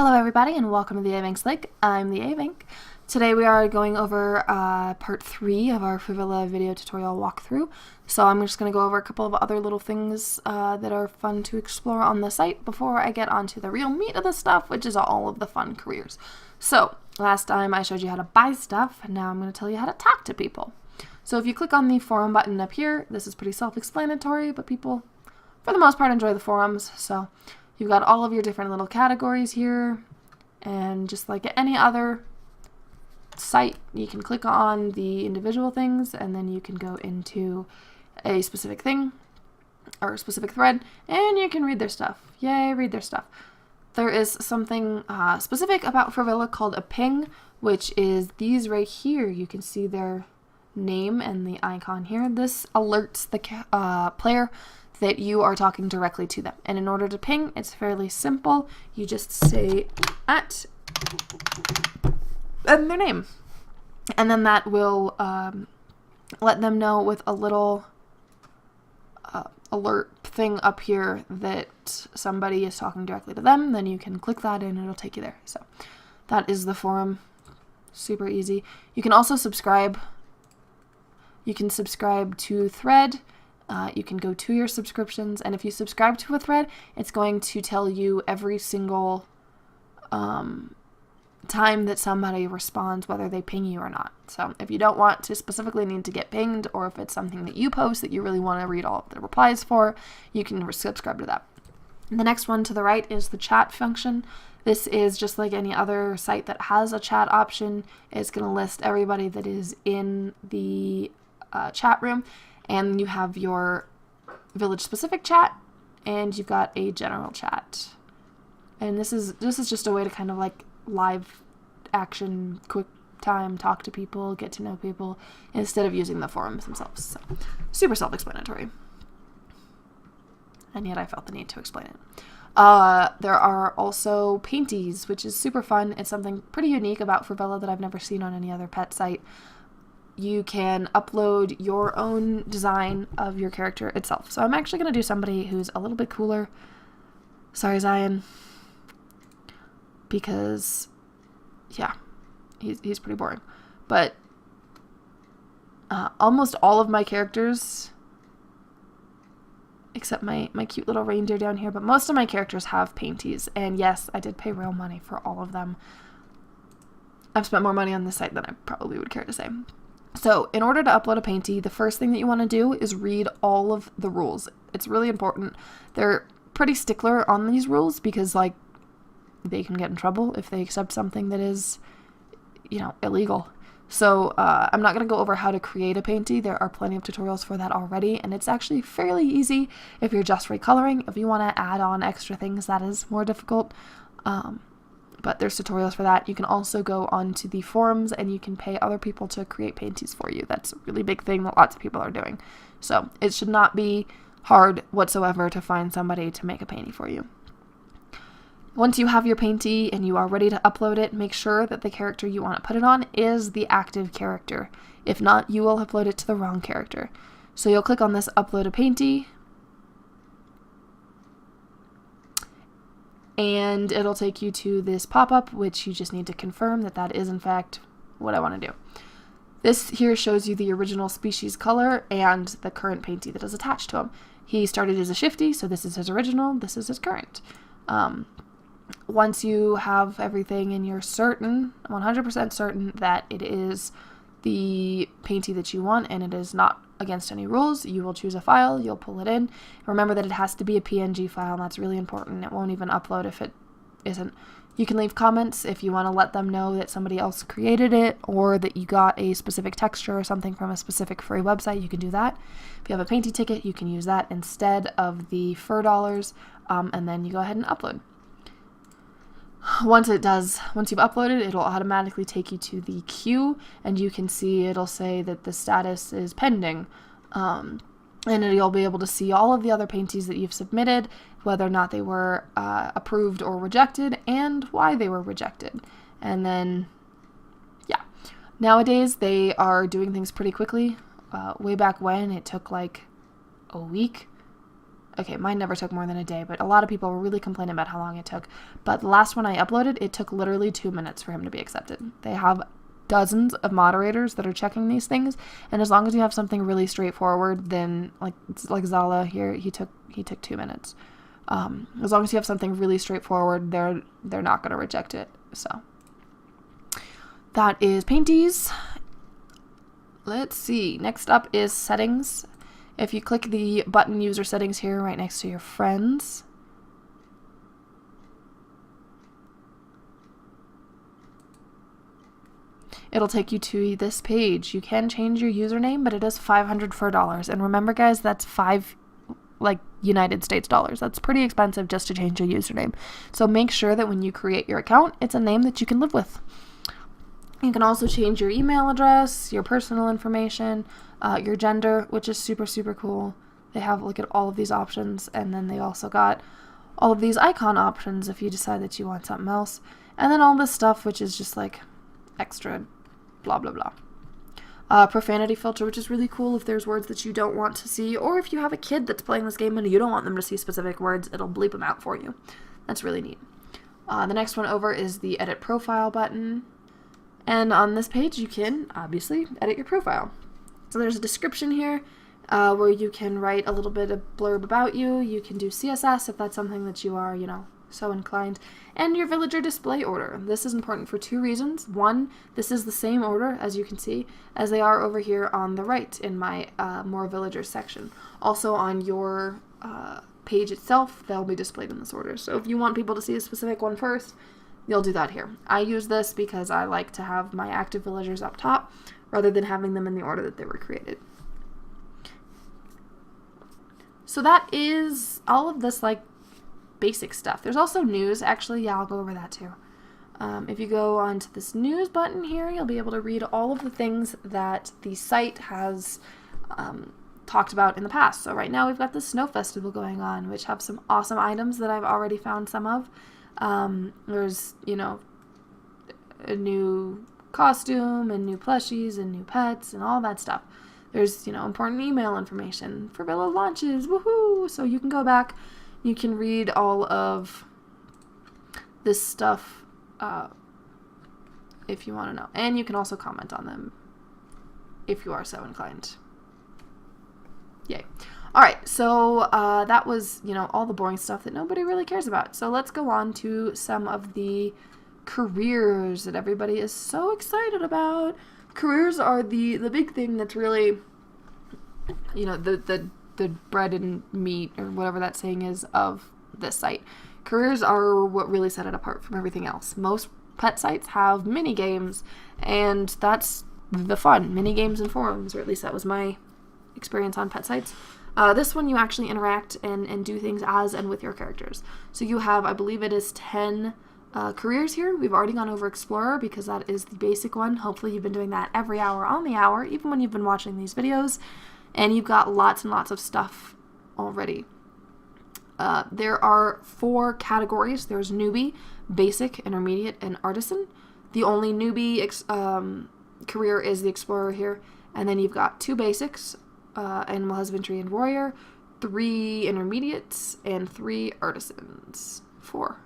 Hello everybody and welcome to the Avink's Lake. I'm the Avink. Today we are going over part 3 of our Furvilla video tutorial walkthrough. So I'm just going to go over a couple of other little things that are fun to explore on the site before I get onto the real meat of the stuff, which is all of the fun careers. So last time I showed you how to buy stuff, and now I'm going to tell you how to talk to people. So if you click on the forum button up here, this is pretty self-explanatory, but people for the most part enjoy the forums. So you've got all of your different little categories here, and just like any other site, you can click on the individual things, and then you can go into a specific thing or a specific thread, and you can read their stuff. Yay, read their stuff. There is something specific about Furvilla called a ping, which is these right here. You can see their name and the icon here. This alerts the player that you are talking directly to them. And in order to ping, it's fairly simple. You just say @ and their name. And then that will let them know with a little alert thing up here that somebody is talking directly to them. Then you can click that and it'll take you there. So that is the forum. Super easy. You can also subscribe. You can subscribe to thread. You can go to your subscriptions, and if you subscribe to a thread, it's going to tell you every single time that somebody responds, whether they ping you or not. So if you don't want to specifically need to get pinged, or if it's something that you post that you really want to read all of the replies for, you can subscribe to that. The next one to the right is the chat function. This is just like any other site that has a chat option. It's going to list everybody that is in the chat room. And you have your village-specific chat, and you've got a general chat. And this is just a way to kind of like live action, quick time, talk to people, get to know people, instead of using the forums themselves. So, super self-explanatory. And yet I felt the need to explain it. There are also Panties, which is super fun. It's something pretty unique about Furvilla that I've never seen on any other pet site. You can upload your own design of your character itself. So I'm actually going to do somebody who's a little bit cooler. Sorry, Zion. Because, yeah, he's pretty boring. But almost all of my characters, except my cute little reindeer down here, but most of my characters have Panties. And yes, I did pay real money for all of them. I've spent more money on this site than I probably would care to say. So in order to upload a Panty, the first thing that you want to do is read all of the rules. It's really important. They're pretty stickler on these rules because, like, they can get in trouble if they accept something that is, illegal. So I'm not going to go over how to create a Panty. There are plenty of tutorials for that already, and it's actually fairly easy if you're just recoloring. If you want to add on extra things, that is more difficult. But there's tutorials for that. You can also go onto the forums and you can pay other people to create Panties for you. That's a really big thing that lots of people are doing. So it should not be hard whatsoever to find somebody to make a Panty for you. Once you have your Panty and you are ready to upload it, make sure that the character you want to put it on is the active character. If not, you will upload it to the wrong character. So you'll click on this Upload a Panty, and it'll take you to this pop-up, which you just need to confirm that that is in fact what I want to do. This here shows you the original species color and the current Panty that is attached to him. He started as a shifty, so this is his original, this is his current. Once you have everything and you're certain, 100% certain that it is the Panty that you want and it is not against any rules, you will choose a file, you'll pull it in. Remember that it has to be a PNG file, and that's really important. It won't even upload if it isn't. You can leave comments if you want to let them know that somebody else created it or that you got a specific texture or something from a specific furry website. You can do that. If you have a Panty ticket, you can use that instead of the fur dollars, and then you go ahead and upload. Once you've uploaded, it'll automatically take you to the queue, and you can see it'll say that the status is pending. And you'll be able to see all of the other Panties that you've submitted, whether or not they were approved or rejected, and why they were rejected. And then, yeah. Nowadays, they are doing things pretty quickly. Way back when, it took like a week Okay, mine never took more than a day, but a lot of people were really complaining about how long it took. But the last one I uploaded, it took literally 2 minutes for him to be accepted. They have dozens of moderators that are checking these things, and as long as you have something really straightforward, then like Zala here, he took 2 minutes. As long as you have something really straightforward, they're not going to reject it. So that is Panties. Let's see. Next up is settings. If you click the button user settings here right next to your friends, it'll take you to this page. You can change your username, but it is $500. And remember, guys, that's United States dollars. That's pretty expensive just to change your username. So make sure that when you create your account, it's a name that you can live with. You can also change your email address, your personal information, your gender, which is super, super cool. They have, look at all of these options, and then they also got all of these icon options if you decide that you want something else. And then all this stuff, which is just like extra blah, blah, blah. Profanity filter, which is really cool if there's words that you don't want to see, or if you have a kid that's playing this game and you don't want them to see specific words, it'll bleep them out for you. That's really neat. The next one over is the edit profile button. And on this page, you can obviously edit your profile. So there's a description here where you can write a little bit of blurb about you. You can do CSS if that's something that you are, so inclined. And your villager display order. This is important for 2 reasons. One, this is the same order, as you can see, as they are over here on the right in my More Villagers section. Also on your page itself, they'll be displayed in this order. So if you want people to see a specific one first, you'll do that here. I use this because I like to have my active villagers up top rather than having them in the order that they were created. So that is all of this basic stuff. There's also news. Actually, yeah, I'll go over that too. If you go onto this news button here, you'll be able to read all of the things that the site has talked about in the past. So right now we've got the Snow Festival going on, which have some awesome items that I've already found some of. There's, a new costume and new plushies and new pets and all that stuff. There's, important email information. Furvilla launches, woohoo! So you can go back, you can read all of this stuff if you want to know. And you can also comment on them if you are so inclined. Yay. Alright, so that was, all the boring stuff that nobody really cares about. So let's go on to some of the careers that everybody is so excited about. Careers are the big thing that's really, the bread and meat, or whatever that saying is, of this site. Careers are what really set it apart from everything else. Most pet sites have mini games, and that's the fun. Mini games and forums, or at least that was my experience on pet sites. This one you actually interact and do things as and with your characters. So you have, I believe it is 10 careers here. We've already gone over Explorer because that is the basic one. Hopefully you've been doing that every hour on the hour, even when you've been watching these videos, and you've got lots and lots of stuff already. There are 4 categories. There's Newbie, Basic, Intermediate, and Artisan. The only newbie career is the Explorer here, and then you've got 2 Basics, Animal Husbandry and Warrior, 3 Intermediates, and 3 Artisans. 4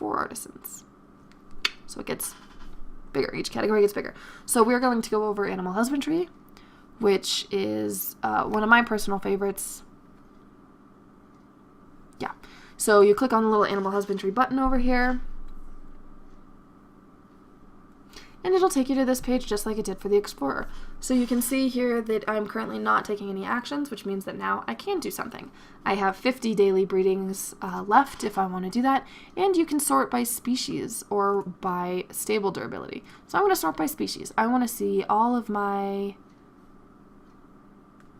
Artisans. So it gets bigger. Each category gets bigger. So we're going to go over Animal Husbandry, which is one of my personal favorites. Yeah. So you click on the little Animal Husbandry button over here, and it'll take you to this page just like it did for the Explorer. So you can see here that I'm currently not taking any actions, which means that now I can do something. I have 50 daily breedings left if I want to do that, and you can sort by species or by stable durability. So I'm going to sort by species. I want to see all of my...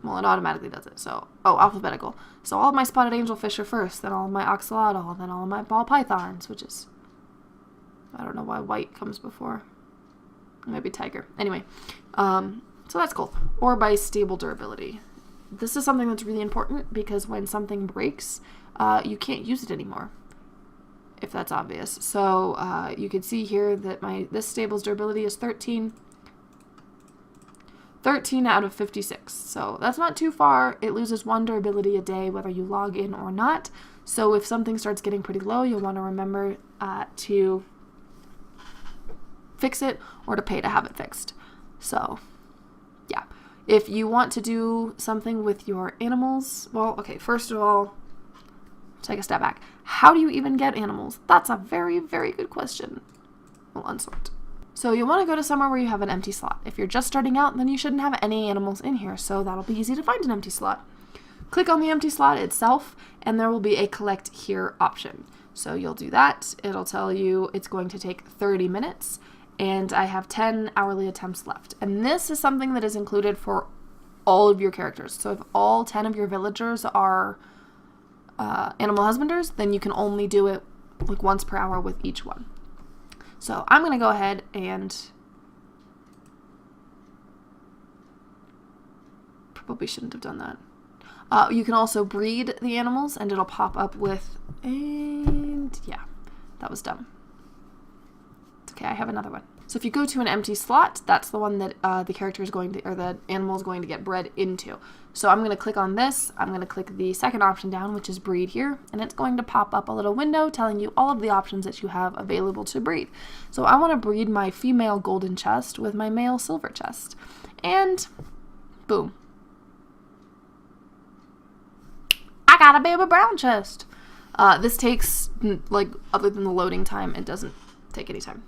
Well, it automatically does it. So, alphabetical. So all of my spotted angelfish are first, then all of my axolotl, then all of my ball pythons, which is... I don't know why white comes before. Maybe tiger. Anyway, so that's cool. Or by stable durability. This is something that's really important because when something breaks, you can't use it anymore, if that's obvious. So you can see here that this stable's durability is 13. 13 out of 56. So that's not too far. It loses 1 durability a day whether you log in or not. So if something starts getting pretty low, you'll want to remember to fix it or to pay to have it fixed. So yeah, if you want to do something with your animals, well, okay, first of all, take a step back. How do you even get animals? That's a very, very good question. We'll unsort. So you'll want to go to somewhere where you have an empty slot. If you're just starting out, then you shouldn't have any animals in here, so that'll be easy to find an empty slot. Click on the empty slot itself, and there will be a collect here option. So you'll do that. It'll tell you it's going to take 30 minutes, and I have 10 hourly attempts left. And this is something that is included for all of your characters. So if all 10 of your villagers are animal husbanders, then you can only do it like once per hour with each one. So I'm going to go ahead and probably shouldn't have done that. You can also breed the animals and it'll pop up with, and yeah, that was dumb. It's okay, I have another one. So if you go to an empty slot, that's the one that the character is going to, or the animal is going to get bred into. So I'm going to click on this. I'm going to click the second option down, which is breed here, and it's going to pop up a little window telling you all of the options that you have available to breed. So I want to breed my female golden chest with my male silver chest, and boom, I got a baby brown chest. This takes, like, other than the loading time, it doesn't take any time.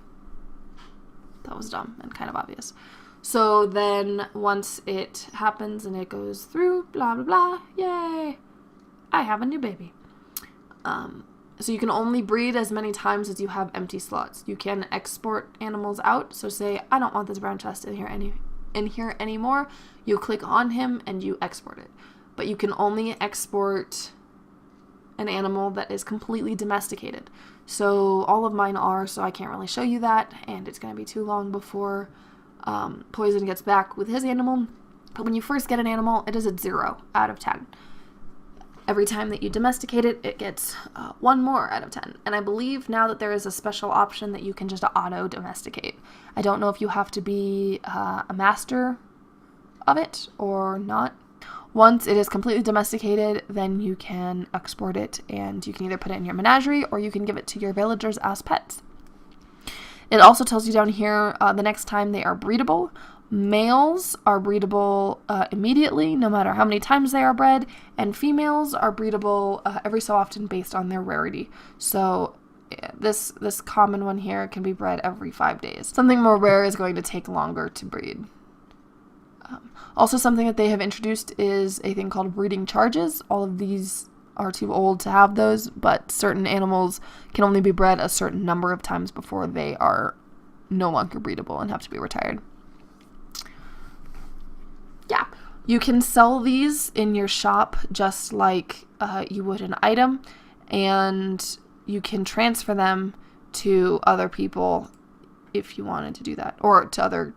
That was dumb and kind of obvious. So then once it happens and it goes through, blah, blah, blah, yay, I have a new baby. So you can only breed as many times as you have empty slots. You can export animals out. So say, I don't want this brown chest in here anymore. You click on him and you export it. But you can only export an animal that is completely domesticated. So all of mine are, so I can't really show you that, and it's going to be too long before Poison gets back with his animal. But when you first get an animal, it is at 0 out of 10. Every time that you domesticate it, it gets 1 more out of 10. And I believe now that there is a special option that you can just auto-domesticate. I don't know if you have to be a master of it or not. Once it is completely domesticated, then you can export it, and you can either put it in your menagerie or you can give it to your villagers as pets. It also tells you down here the next time they are breedable. Males are breedable immediately, no matter how many times they are bred, and females are breedable every so often based on their rarity. So this common one here can be bred every 5 days. Something more rare is going to take longer to breed. Also, something that they have introduced is a thing called breeding charges. All of these are too old to have those, but certain animals can only be bred a certain number of times before they are no longer breedable and have to be retired. Yeah, you can sell these in your shop just like you would an item, and you can transfer them to other people if you wanted to do that, or to other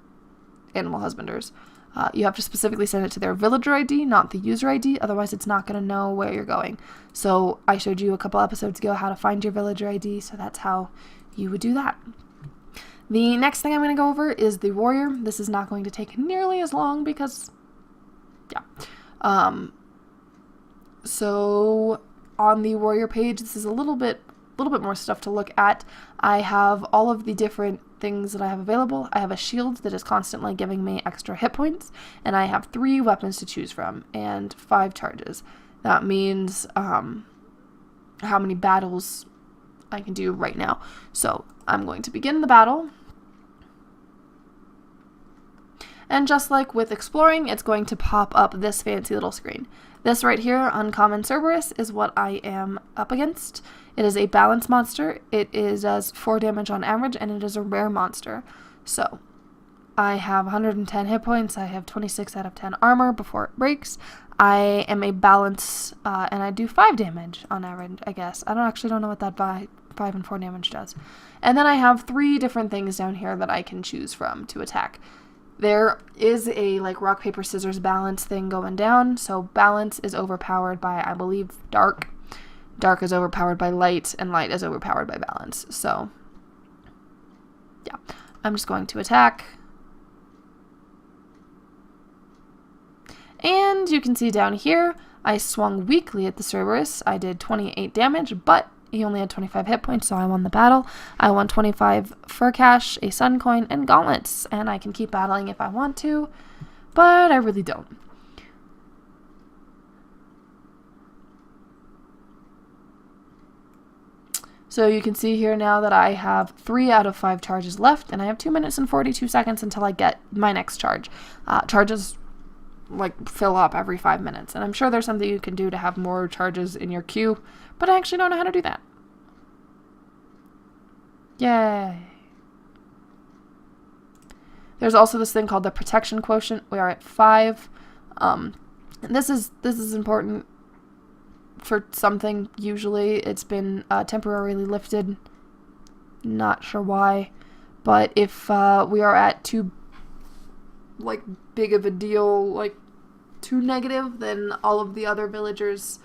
animal husbanders. You have to specifically send it to their villager ID, not the user ID, otherwise it's not going to know where you're going. So I showed you a couple episodes ago how to find your villager ID, so that's how you would do that. The next thing I'm going to go over is the warrior. This is not going to take nearly as long because, yeah. So on the warrior page, this is a little bit more stuff to look at. I have all of the different things that I have available. I have a shield that is constantly giving me extra hit points, and I have 3 weapons to choose from and 5 charges. That means how many battles I can do right now. So I'm going to begin the battle, and just like with exploring, it's going to pop up this fancy little screen. This right here, Uncommon Cerberus, is what I am up against. It is a balance monster. It does 4 damage on average, and it is a rare monster. So I have 110 hit points. I have 26 out of 10 armor before it breaks. I am a balance, and I do 5 damage on average, I guess. I don't know what that 5 and 4 damage does. And then I have 3 different things down here that I can choose from to attack. There is a like rock, paper, scissors balance thing going down. So balance is overpowered by, I believe, dark. Dark is overpowered by light, and light is overpowered by balance. So yeah, I'm just going to attack. And you can see down here, I swung weakly at the Cerberus. I did 28 damage, but he only had 25 hit points, so I won the battle. I won 25 fur cash, a sun coin, and gauntlets, and I can keep battling if I want to, but I really don't. So you can see here now that I have 3 out of 5 charges left, and I have 2 minutes and 42 seconds until I get my next charge. Charges like fill up every 5 minutes, and I'm sure there's something you can do to have more charges in your queue, but I actually don't know how to do that. Yay. There's also this thing called the protection quotient. We are at 5. This is important for something. Usually it's been temporarily lifted, not sure why, but if we are at too like big of a deal, like too negative, then all of the other villagers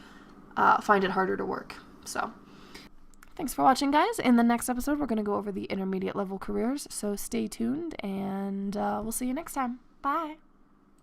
find it harder to work. So thanks for watching, guys. In the next episode we're going to go over the intermediate level careers, so stay tuned, and we'll see you next time. Bye.